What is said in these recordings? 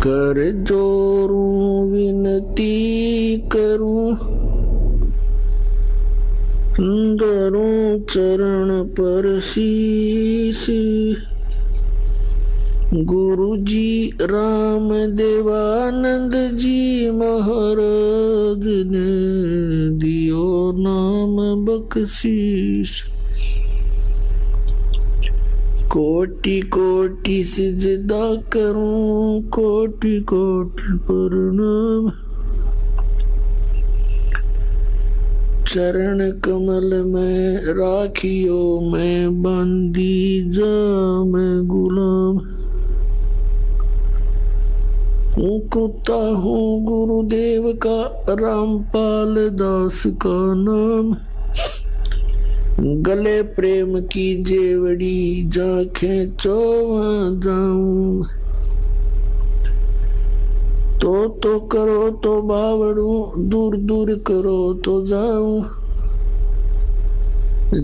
कर जोरूं विनती करूं, धरूं चरण पर शीश। गुरु जी राम देवानंद जी महाराज ने दियो नाम बख्शीश। कोटि कोटि सिजदा करूं, कोटि कोटि प्रणाम। चरण कमल में राखियो मैं बंदी जा मैं गुलाम। कुत्ता हूँ गुरुदेव का रामपाल दास का नाम। गले प्रेम की जेवड़ी जा खेचो वहाँ जाऊं। तो करो तो बावड़ू, दूर दूर करो तो जाऊं।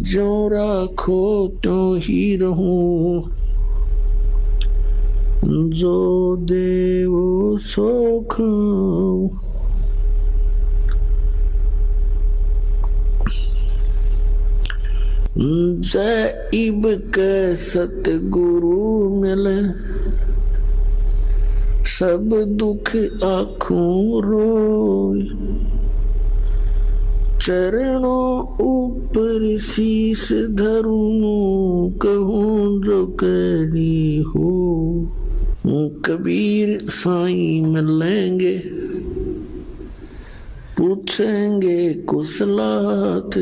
ज्यों राखो त्यों ही रहूं, जो देवो सो खाऊं। जय इब के सतगुरु मिले, सब दुख आँखों रोय। चरणों ऊपर शीश धरूं, कहूँ जो कहनी हो। कबीर साईं मिलेंगे, पूछेंगे कुशलात।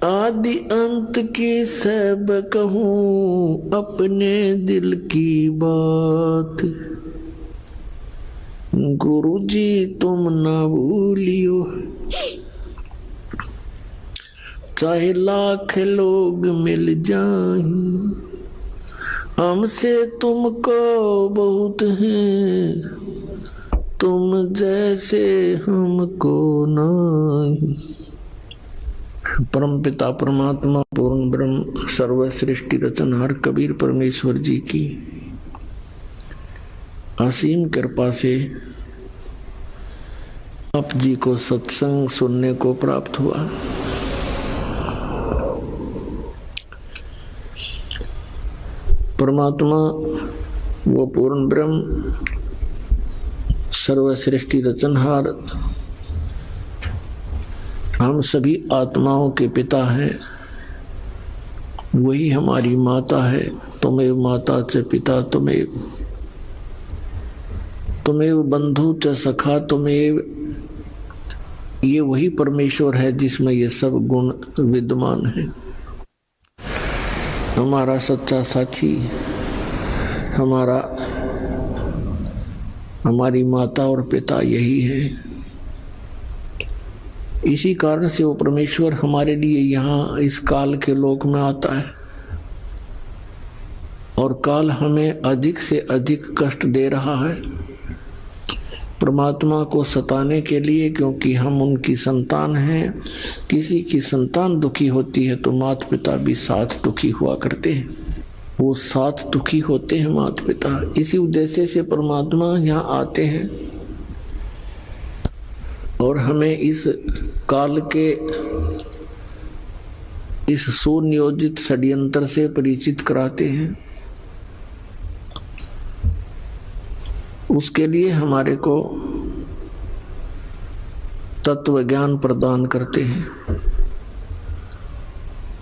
आदि अंत की सब कहूँ, अपने दिल की बात। गुरु जी तुम ना भूलियो, चाहे लाख लोग मिल जाएं। हमसे तुमको बहुत है, तुम जैसे हमको नहीं। परम पिता परमात्मा पूर्ण ब्रह्म सर्व सृष्टि रचनहार कबीर परमेश्वर जी की असीम कृपा से आप जी को सत्संग सुनने को प्राप्त हुआ। परमात्मा वो पूर्ण ब्रह्म सर्व सृष्टि रचनहार हम सभी आत्माओं के पिता हैं। वही हमारी माता है। तुमेव माता च पिता तुमेव, तुमेव बंधु च सखा तुमेव। ये वही परमेश्वर है जिसमें ये सब गुण विद्यमान है। हमारा सच्चा साथी, हमारी माता और पिता यही है। इसी कारण से वो परमेश्वर हमारे लिए यहाँ इस काल के लोक में आता है और काल हमें अधिक से अधिक कष्ट दे रहा है परमात्मा को सताने के लिए, क्योंकि हम उनकी संतान हैं। किसी की संतान दुखी होती है तो माता पिता भी साथ दुखी हुआ करते हैं। वो साथ दुखी होते हैं माता पिता। इसी उद्देश्य से परमात्मा यहाँ आते हैं और हमें इस काल के इस सुनियोजित षड्यंत्र से परिचित कराते हैं। उसके लिए हमारे को तत्व ज्ञान प्रदान करते हैं,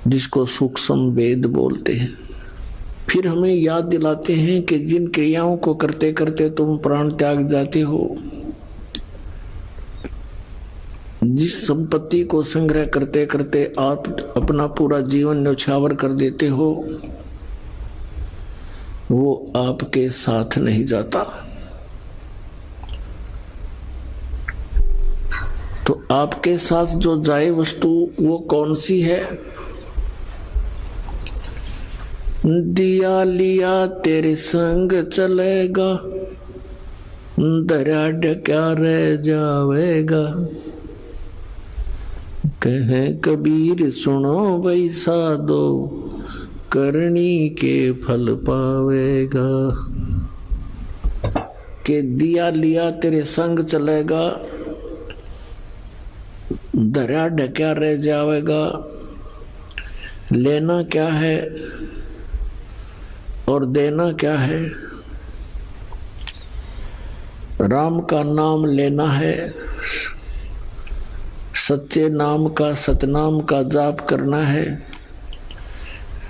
जिसको सूक्ष्म वेद बोलते हैं। फिर हमें याद दिलाते हैं कि जिन क्रियाओं को करते करते तुम प्राण त्याग जाते हो, जिस संपत्ति को संग्रह करते करते आप अपना पूरा जीवन न्यौछावर कर देते हो, वो आपके साथ नहीं जाता। तो आपके साथ जो जाए वस्तु वो कौन सी है? दिया लिया तेरे संग चलेगा, दरिया ढका रह जावेगा। कहे कबीर सुनो भाई साधो, करनी के फल पावेगा। कि दिया लिया तेरे संग चलेगा, दरिया ढक्या रह जाएगा। लेना क्या है और देना क्या है? राम का नाम लेना है, सच्चे नाम का सतनाम का जाप करना है,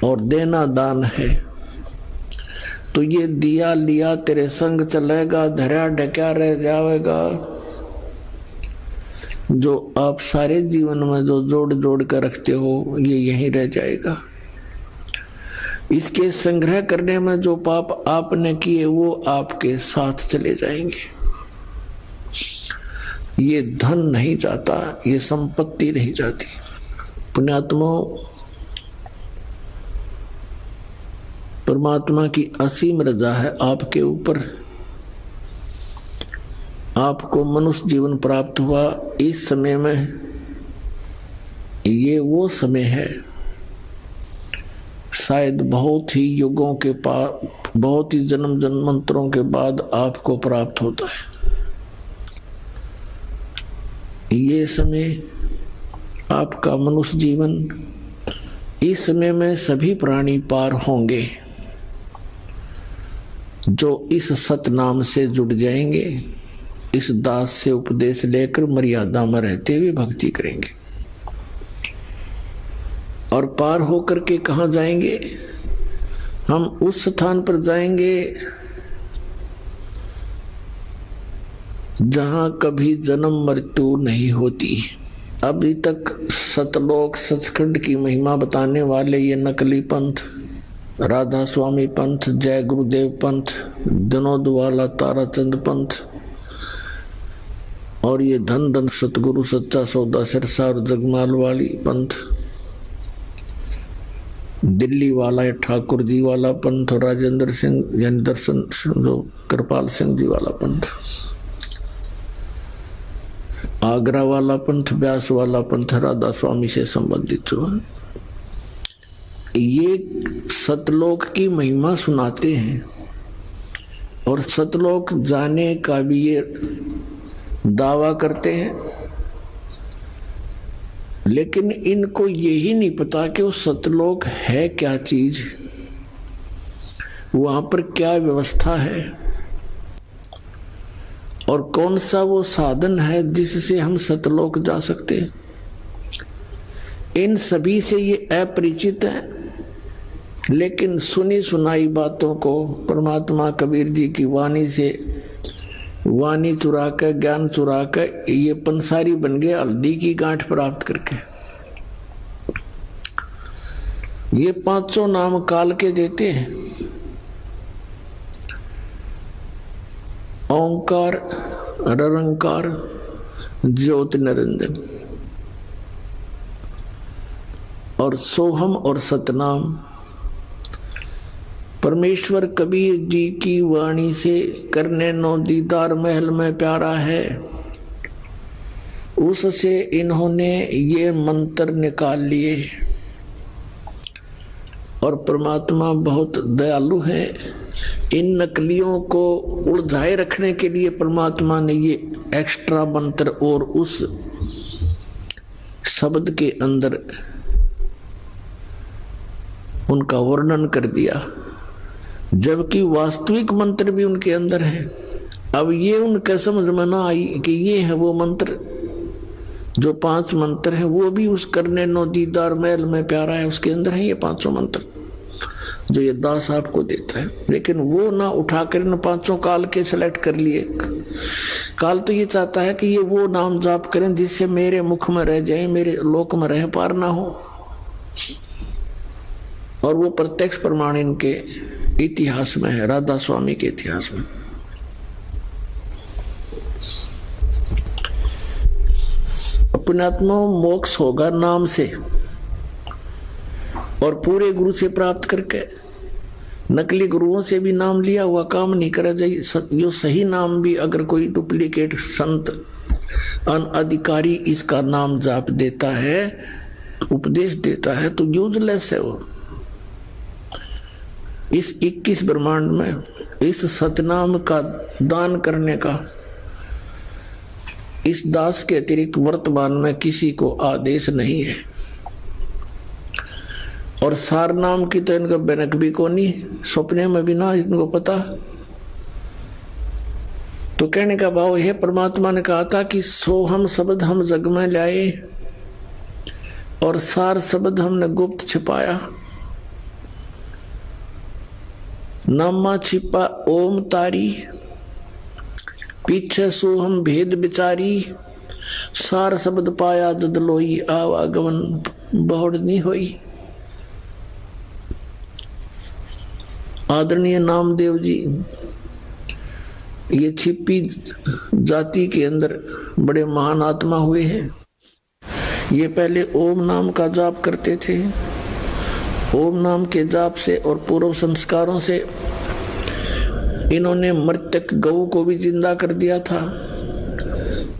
और देना दान है। तो ये दिया लिया तेरे संग चलेगा, धरा ढक्या रह जाएगा। जो आप सारे जीवन में जो जोड़ जोड़ कर रखते हो ये यहीं रह जाएगा। इसके संग्रह करने में जो पाप आपने किए वो आपके साथ चले जाएंगे। ये धन नहीं जाता, ये संपत्ति नहीं जाती। पुण्यात्मा, परमात्मा की असीम रजा है आपके ऊपर। आपको मनुष्य जीवन प्राप्त हुआ इस समय में, ये वो समय है शायद बहुत ही युगों के बाद, बहुत ही जन्म जन्मांतरों के बाद आपको प्राप्त होता है। ये समय आपका मनुष्य जीवन, इस समय में सभी प्राणी पार होंगे जो इस सतनाम से जुड़ जाएंगे, इस दास से उपदेश लेकर मर्यादा में रहते हुए भक्ति करेंगे। और पार होकर के कहाँ जाएंगे? हम उस स्थान पर जाएंगे जहां कभी जन्म मृत्यु नहीं होती। अभी तक सतलोक सचखंड की महिमा बताने वाले ये नकली पंथ, राधा स्वामी पंथ, जय गुरुदेव पंथ, विनोद वाला ताराचंद पंथ, और ये धन धन सतगुरु सच्चा सौदा सिरसा और जगमाल वाली पंथ, दिल्ली वाला ठाकुर जी वाला पंथ, और राजेंद्र सिंह यानी दर्शन जो कृपाल सिंह जी वाला पंथ, आगरा वाला पंथ, व्यास वाला पंथ राधा स्वामी से संबंधित हुआ। ये सतलोक की महिमा सुनाते हैं और सतलोक जाने का भी ये दावा करते हैं, लेकिन इनको यही नहीं पता कि वो सतलोक है क्या चीज, वहां पर क्या व्यवस्था है और कौन सा वो साधन है जिससे हम सतलोक जा सकते हैं। इन सभी से ये अपरिचित है, लेकिन सुनी सुनाई बातों को परमात्मा कबीर जी की वाणी से, वाणी चुरा कर, ज्ञान चुरा कर ये पंसारी बन गए हल्दी की गांठ प्राप्त करके। ये 500 नाम काल के देते हैं, ओंकार, निरंकार, ज्योति निरंजन और सोहम और सतनाम। परमेश्वर कबीर जी की वाणी से करने नो दीदार महल में प्यारा है, उससे इन्होंने ये मंत्र निकाल लिए। और परमात्मा बहुत दयालु है, इन नकलियों को उलझाए रखने के लिए परमात्मा ने ये एक्स्ट्रा मंत्र और उस शब्द के अंदर उनका वर्णन कर दिया, जबकि वास्तविक मंत्र भी उनके अंदर है। अब ये उनके समझ में ना आई कि ये है वो मंत्र, जो 5 मंत्र है वो भी उस करने नो दीदार महल में प्यारा है, उसके अंदर है ये 500 मंत्र जो ये दास आपको देता है। लेकिन वो ना उठाकर इन 500 काल के सेलेक्ट कर लिए। काल तो ये चाहता है कि ये वो नाम जाप करें जिससे मेरे मुख में रह जाए, मेरे लोक में रह पार ना हो। और वो प्रत्यक्ष प्रमाण इनके इतिहास में है, राधा स्वामी के इतिहास में। पुण्यात्मा, मोक्ष होगा नाम से और पूरे गुरु से प्राप्त करके। नकली गुरुओं से भी नाम लिया हुआ काम नहीं करा जाए। यो सही नाम भी अगर कोई डुप्लीकेट संत अनअधिकारी इसका नाम जाप देता है, उपदेश देता है, तो यूजलेस है वो। इस 21 ब्रह्मांड में इस सतनाम का दान करने का इस दास के अतिरिक्त वर्तमान में किसी को आदेश नहीं है। और सार नाम की तो इनका बनक भी को नहीं, सपने में भी ना इनको पता। तो कहने का भाव है, परमात्मा ने कहा था कि सोहम शब्द हम जग में लाए और सार शब्द हमने गुप्त छिपाया। नामा छिपा ओम तारी, पीछे सोहम भेद बिचारी, सार शब्द पाया ददलोई, आवागमन बहुड़ नहीं होई। आदरणीय नामदेव जी ये छिपी जाति के अंदर बड़े महान आत्मा हुए हैं। ये पहले ओम नाम का जाप करते थे। ओम नाम के जाप से और पूर्व संस्कारों से इन्होंने मृतक गऊ को भी जिंदा कर दिया था।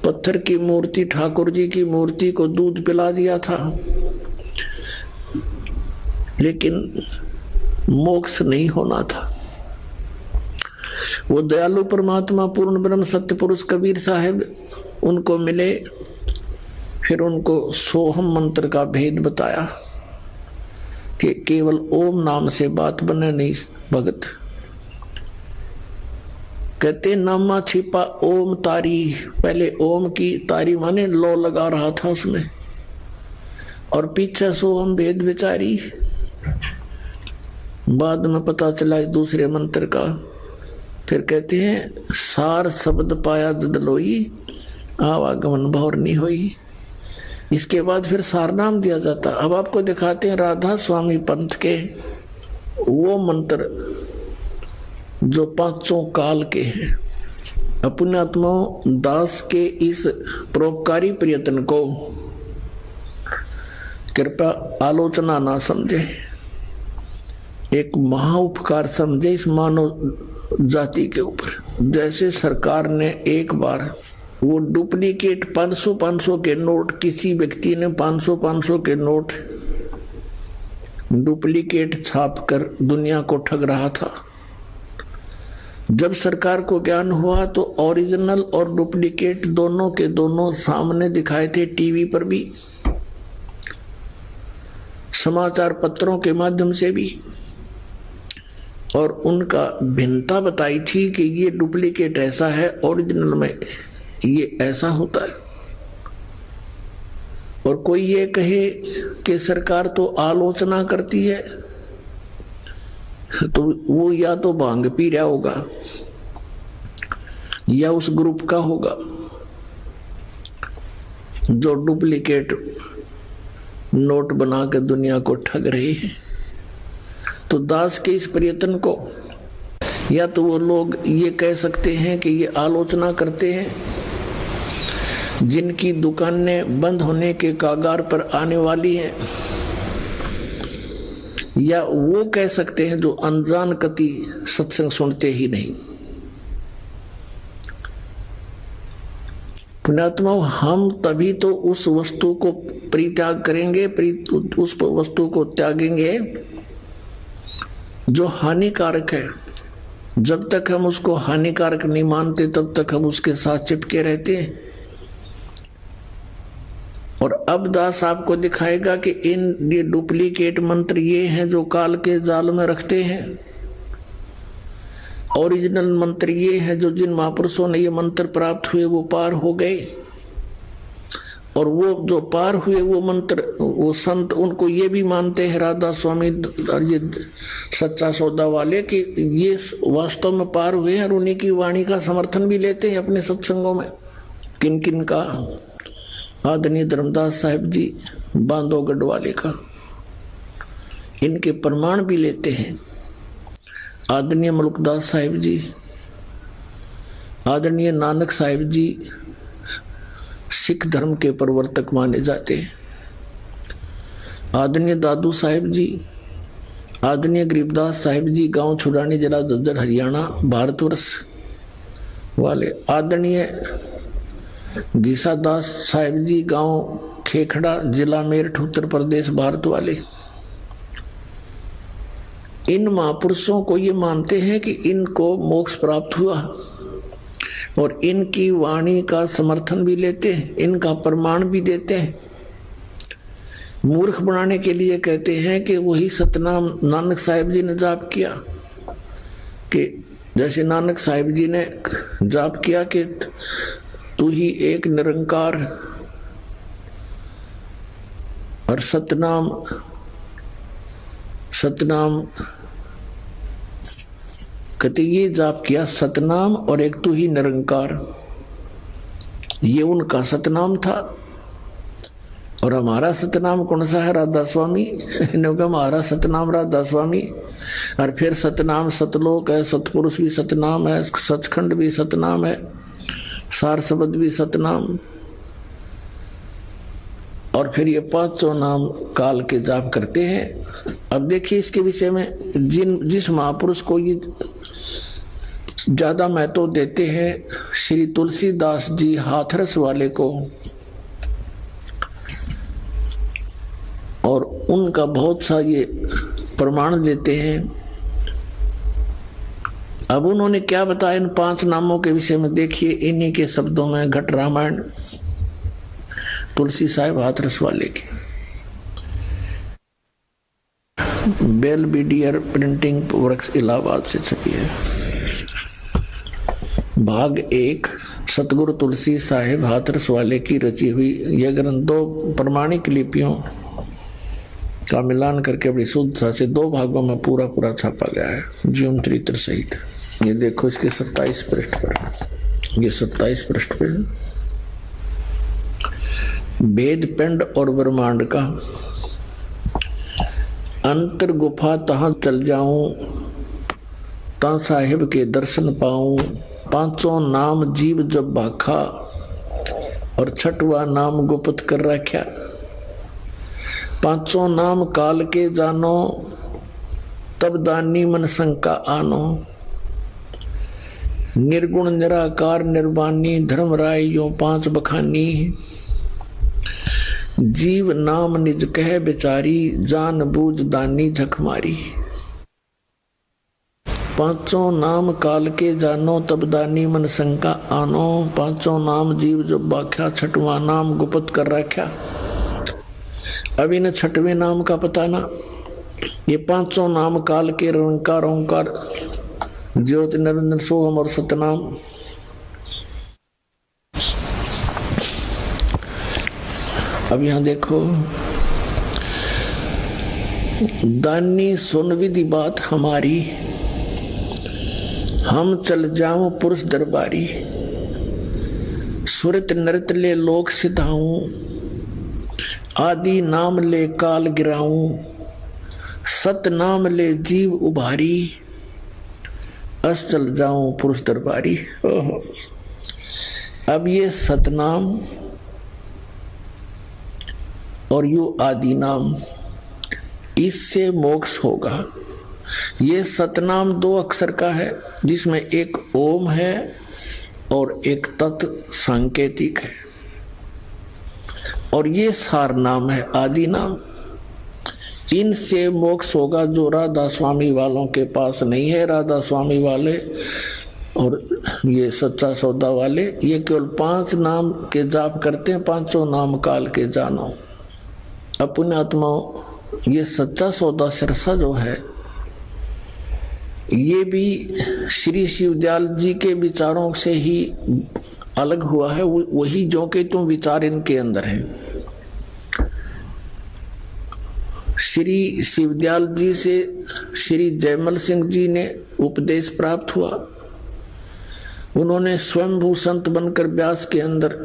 पत्थर की मूर्ति, ठाकुर जी की मूर्ति को दूध पिला दिया था, लेकिन मोक्ष नहीं होना था। वो दयालु परमात्मा पूर्ण ब्रह्म सत्य पुरुष कबीर साहब उनको मिले, फिर उनको सोहम मंत्र का भेद बताया कि केवल ओम नाम से बात बने नहीं भगत। कहते नामा छिपा ओम तारी, पहले ओम की तारी माने लो लगा रहा था उसमें, और पीछे सोहम भेद विचारी। बाद में पता चला दूसरे मंत्र का। फिर कहते हैं सार शब्द पाया जदलोई, आवागमन भौर नहीं हुई। इसके बाद फिर सार नाम दिया जाता। अब आपको दिखाते हैं राधा स्वामी पंथ के वो मंत्र जो पांचों काल के हैं। अपने आत्माओं दास के इस परोपकारी प्रयत्न को कृपया आलोचना ना समझे, एक महाउपकार समझे इस मानव जाति के ऊपर। जैसे सरकार ने एक बार वो डुप्लीकेट 500 के नोट, किसी व्यक्ति ने 500 के नोट डुप्लीकेट छाप कर दुनिया को ठग रहा था। जब सरकार को ज्ञान हुआ तो ओरिजिनल और डुप्लीकेट दोनों के दोनों सामने दिखाए थे, टीवी पर भी, समाचार पत्रों के माध्यम से भी, और उनका भिन्नता बताई थी कि ये डुप्लीकेट ऐसा है, ओरिजिनल में ये ऐसा होता है। और कोई ये कहे कि सरकार तो आलोचना करती है, तो वो या तो भांग पी रहा होगा या उस ग्रुप का होगा जो डुप्लीकेट नोट बना के दुनिया को ठग रहे हैं। तो दास के इस प्रयत्न को या तो वो लोग ये कह सकते हैं कि ये आलोचना करते हैं जिनकी दुकानें बंद होने के कागार पर आने वाली हैं, या वो कह सकते हैं जो अनजान कति सत्संग सुनते ही नहीं। पुण्यात्माओं, हम तभी तो उस वस्तु को परित्याग करेंगे, उस वस्तु को त्यागेंगे जो हानिकारक है। जब तक हम उसको हानिकारक नहीं मानते तब तक हम उसके साथ चिपके रहते हैं। और अब दास आपको दिखाएगा कि ये डुप्लीकेट मंत्र ये हैं जो काल के जाल में रखते हैं, ओरिजिनल मंत्र ये हैं जो जिन महापुरुषों ने ये मंत्र प्राप्त हुए वो पार हो गए। और वो जो पार हुए वो मंत्र, वो संत उनको ये भी मानते हैं, राधा स्वामी और ये सच्चा सौदा वाले, कि ये वास्तव में पार हुए हैं, और उन्हीं की वाणी का समर्थन भी लेते हैं अपने सत्संगों में। किन किन का? आदरणीय धर्मदास साहिब जी बांधवगढ़ वाले का, इनके प्रमाण भी लेते हैं। आदरणीय मलुकदास साहिब जी, आदरणीय नानक साहिब जी सिख धर्म के प्रवर्तक माने जाते हैं। आदरणीय दादू साहिब जी, आदरणीय गरीबदास साहिब जी गांव छुड़ानी, जिला दद्दर, हरियाणा, भारतवर्ष वाले। आदरणीय गीसादास साहिब जी गांव खेखड़ा, जिला मेरठ, उत्तर प्रदेश, भारत वाले। इन महापुरुषों को ये मानते हैं कि इनको मोक्ष प्राप्त हुआ और इनकी वाणी का समर्थन भी लेते हैं, इनका प्रमाण भी देते हैं। मूर्ख बनाने के लिए कहते हैं कि वही सतनाम नानक साहिब जी ने जाप किया, कि जैसे नानक साहिब जी ने जाप किया कि तू ही एक निरंकार, और सतनाम कहते ये जाप किया सतनाम और एक तू ही निरंकार, ये उनका सतनाम था। और हमारा सतनाम कौन सा है? राधा स्वामी। हमारा सतनाम राधा स्वामी। और फिर सतनाम सतलोक है, सतपुरुष भी सतनाम है, सचखंड भी सतनाम है, सार शब्द भी सतनाम, और फिर ये पांचों नाम काल के जाप करते हैं। अब देखिए इसके विषय में जिस महापुरुष को ये ज्यादा महत्व देते हैं, श्री तुलसीदास जी हाथरस वाले को, और उनका बहुत सा ये प्रमाण देते हैं। अब उन्होंने क्या बताया इन 5 नामों के विषय में, देखिए इन्हीं के शब्दों में घट रामायण तुलसी साहिब हाथरस वाले की। बेलविडियर प्रिंटिंग वर्क्स इलाहाबाद से छपी है। भाग 1 सतगुरु तुलसी साहिब हाथरस वाले की रची हुई यह ग्रंथ 2 प्रमाणिक लिपियों का मिलान करके बड़ी शुद्धता से 2 भागों में पूरा छापा गया है, जीवन चरित्र सहित। ये देखो इसके 27 पृष्ठ पर, ये 27 पृष्ठ पे वेद पिंड और ब्रह्मांड का अंतर गुफा तहां चल जाऊं, ता साहिब के दर्शन पाऊं। 5 नाम जीव जब भाखा, और 6वां नाम गुप्त कर रखा। 5 नाम काल के जानो, तब दानी मन शंका आनो। निर्गुण निराकार निर्वाणी, धर्म राय यो 5 बखानी। जीव नाम निज कह बिचारी, जान बूझ दानी झक मारी। 5 नाम काल के जानो, तब दानी मन शंका आनो। 5 नाम जीव जो बाख्या, 6वां नाम गुप्त कर रखा। अब इन 6वें नाम का पता ना, ये 5 नाम काल के निरंकार ओंकार ज्योति निरंजन सोहम और सतनाम। अब यहां देखो, दानी सुन विधि बात हमारी, हम चल जाऊं पुरुष दरबारी। सुरत नृत ले लोक सिधाऊं, आदि नाम ले काल गिराऊं। सत नाम ले जीव उभारी, अस चल जाऊं पुरुष दरबारी। अब ये सतनाम और यू आदि नाम, इससे मोक्ष होगा। ये सतनाम 2 अक्षर का है, जिसमें एक ओम है और एक तत् सांकेतिक है, और ये सार नाम है आदि नाम। इनसे मोक्ष होगा, जो राधा स्वामी वालों के पास नहीं है। राधा स्वामी वाले और ये सच्चा सौदा वाले ये केवल 5 नाम के जाप करते हैं, 5 नाम काल के जानो। अपने आत्माओं, ये सच्चा सौदा सिरसा जो है, ये भी श्री शिवदयाल जी के विचारों से ही अलग हुआ है। वही जो के तुम विचार इनके अंदर है। श्री शिवदयाल जी से श्री जयमल सिंह जी ने उपदेश प्राप्त हुआ। उन्होंने स्वयंभू संत बनकर ब्यास के अंदर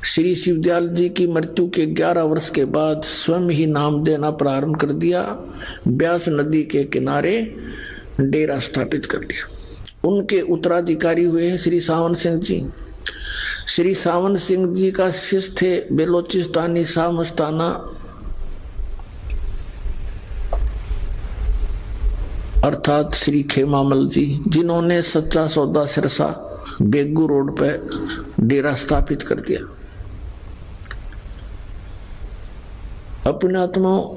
श्री शिवदयाल जी की मृत्यु के 11 वर्ष के बाद स्वयं ही नाम देना प्रारंभ कर दिया। ब्यास नदी के किनारे डेरा स्थापित कर लिया। उनके उत्तराधिकारी हुए हैं श्री सावन सिंह जी। श्री सावन सिंह जी का शिष्य थे बेलोचिस्तानी शाह मस्ताना, अर्थात श्री खेमामल जी, जिन्होंने सच्चा सौदा सिरसा बेगू रोड पे डेरा स्थापित कर दिया। अपने आत्माओं,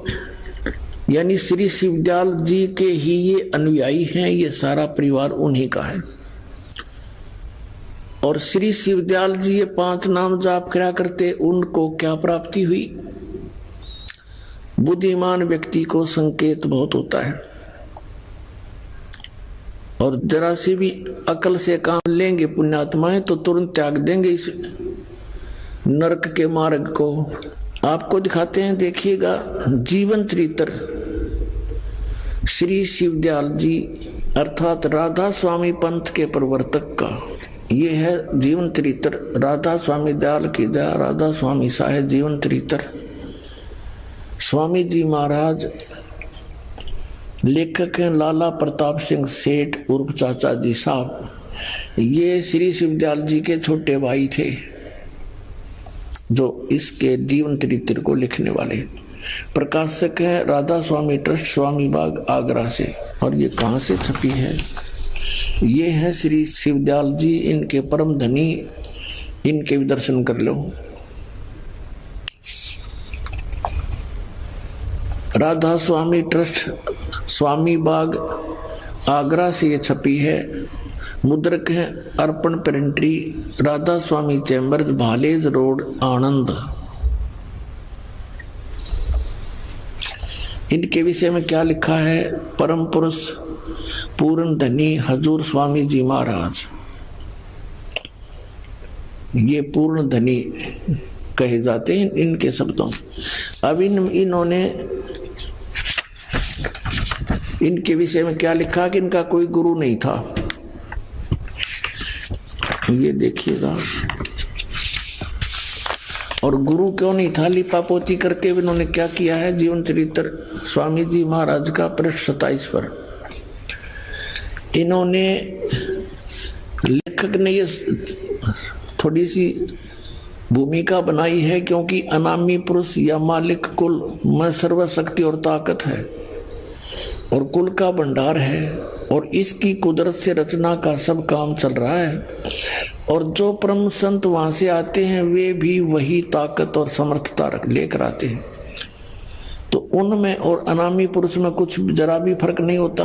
यानी श्री शिवदयाल जी के ही ये अनुयायी हैं, ये सारा परिवार उन्हीं का है। और श्री शिवदयाल जी ये 5 नाम जाप करा करते, उनको क्या प्राप्ति हुई? बुद्धिमान व्यक्ति को संकेत बहुत होता है, और जरा सी भी अकल से काम लेंगे पुण्यात्माएं तो तुरंत त्याग देंगे इस नरक के मार्ग को। आपको दिखाते हैं, देखिएगा जीवन चरित्र श्री शिवदयाल जी अर्थात राधा स्वामी पंथ के प्रवर्तक का। ये है जीवन चरित्र राधा स्वामी दयाल की दया, राधा स्वामी साहेब जीवन चरित्र। स्वामी जी महाराज लेखक हैं लाला प्रताप सिंह सेठ उर्फ चाचा जी साहब। ये श्री शिवदयाल जी के छोटे भाई थे जो इसके जीवन चरित्र को लिखने वाले। प्रकाशक है राधा स्वामी ट्रस्ट, स्वामी बाग आगरा से। और ये कहाँ से छपी है? ये है श्री शिवदयाल जी, इनके परम धनी, इनके भी दर्शन कर लो। राधा स्वामी ट्रस्ट, स्वामी बाग आगरा से ये छपी है। मुद्रक है अर्पण प्रिंटरी, राधा स्वामी चैम्बर्स, भालेज रोड, आनंद। इनके विषय में क्या लिखा है? परम पुरुष पूर्ण धनी हजूर स्वामी जी महाराज, ये पूर्ण धनी कहे जाते हैं इनके शब्दों। अब इन्होंने इनके विषय में क्या लिखा कि इनका कोई गुरु नहीं था। ये देखिएगा, और गुरु क्यों नहीं था? लिपापोती करते हुए इन्होंने क्या किया है? जीवन चरित्र स्वामी जी महाराज का पृष्ठ 27 पर इन्होंने, लेखक ने ये थोड़ी सी भूमिका बनाई है, क्योंकि अनामी पुरुष या मालिक कुल में सर्वशक्ति और ताकत है और कुल का भंडार है, और इसकी कुदरत से रचना का सब काम चल रहा है। और जो परम संत वहां से आते हैं वे भी वही ताकत और समर्थता लेकर आते हैं। तो उनमें और अनामी पुरुष में कुछ जरा भी फर्क नहीं होता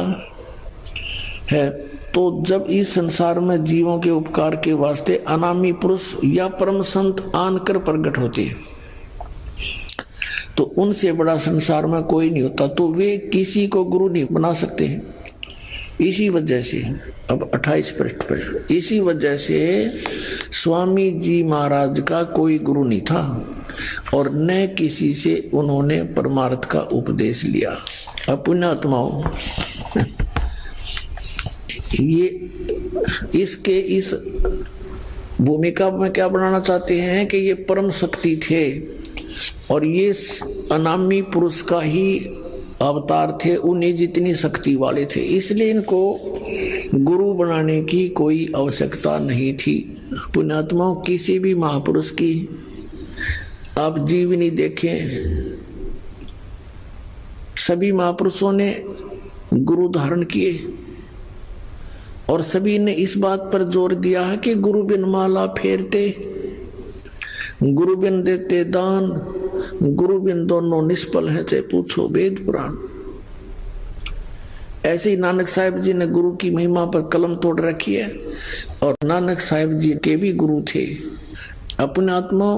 है। तो जब इस संसार में जीवों के उपकार के वास्ते अनामी पुरुष या परम संत आनकर प्रकट होते हैं, तो उनसे बड़ा संसार में कोई नहीं होता, तो वे किसी को गुरु नहीं बना सकते हैं। इसी वजह से अब 28 पृष्ठ पर, इसी वजह से स्वामी जी महाराज का कोई गुरु नहीं था और न किसी से उन्होंने परमार्थ का उपदेश लिया। अब पुण्यात्माओं, ये इसके इस भूमिका में क्या बनाना चाहते हैं कि ये परम शक्ति थे और ये अनामी पुरुष का ही अवतार थे, उन्हें जितनी शक्ति वाले थे, इसलिए इनको गुरु बनाने की कोई आवश्यकता नहीं थी। पुण्यात्माओं, किसी भी महापुरुष की आप जीवनी देखें, सभी महापुरुषों ने गुरु धारण किए और सभी ने इस बात पर जोर दिया है कि गुरु बिन माला फेरते, गुरु बिन देते दान, गुरु बिन दोनों निष्फल है, चाहे पूछो वेद पुराण। ऐसे ही नानक साहिब जी ने गुरु की महिमा पर कलम तोड़ रखी है और नानक साहिब जी के भी गुरु थे। अपने आत्मा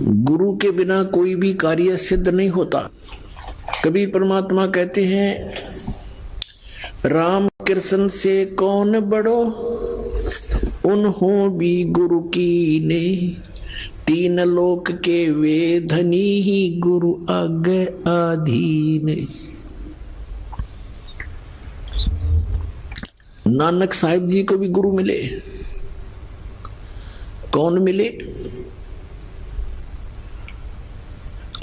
गुरु के बिना कोई भी कार्य सिद्ध नहीं होता। कभी परमात्मा कहते हैं, राम कृष्ण से कौन बड़ो, उन्हों भी गुरु की ने, तीन लोक के वे धनी ही गुरु आगे आधीन। नानक साहिब जी को भी गुरु मिले। कौन मिले?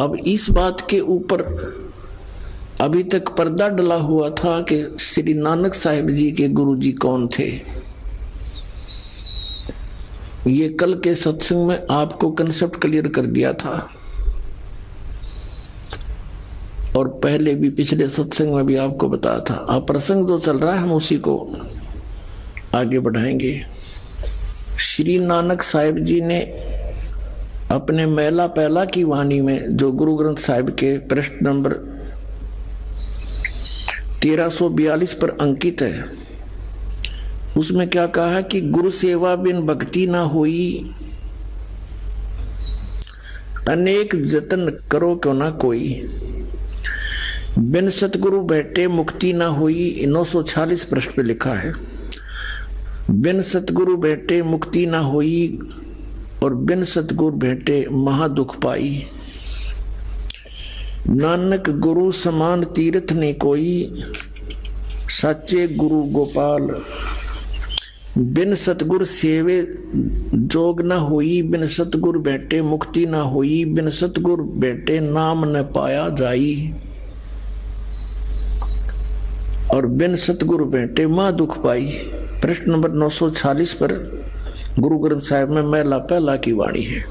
अब इस बात के ऊपर अभी तक पर्दा डला हुआ था कि श्री नानक साहिब जी के गुरु जी कौन थे। ये कल के सत्संग में आपको कंसेप्ट क्लियर कर दिया था और पहले भी पिछले सत्संग में भी आपको बताया था। अब प्रसंग जो चल रहा है हम उसी को आगे बढ़ाएंगे। श्री नानक साहिब जी ने अपने मैला पहला की वाणी में जो गुरु ग्रंथ साहिब के पृष्ठ नंबर 1342 पर अंकित है, उसमें क्या कहा है कि गुरु सेवा बिन भक्ति ना होई, अनेक जतन करो क्यों ना कोई, बिन सतगुरु बैठे मुक्ति ना हुई। 946 पृष्ठ पे लिखा है, बिन सतगुरु बैठे मुक्ति ना हुई और बिन सतगुरु बैठे महादुख पाई। नानक गुरु समान तीर्थ ने कोई, सच्चे गुरु गोपाल। बिन सतगुर सेवे जोग न हुई, बिन सतगुर बैठे मुक्ति न हुई, बिन सतगुर बैठे नाम न पाया जाई, और बिन सतगुरु बैठे मां दुख पाई। पृष्ठ नंबर 946 पर गुरु ग्रंथ साहिब में मैला पहला की वाणी है।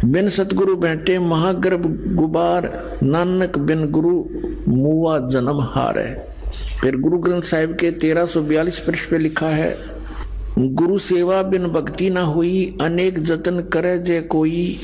बिन सतगुरु बैठे महागर्भ गुबार, नानक बिन गुरु मुआ जन्म हारे। फिर गुरु ग्रंथ साहिब के 1342 पृष्ठ पे लिखा है, गुरु सेवा बिन भक्ति ना हुई, अनेक जतन करे जे कोई,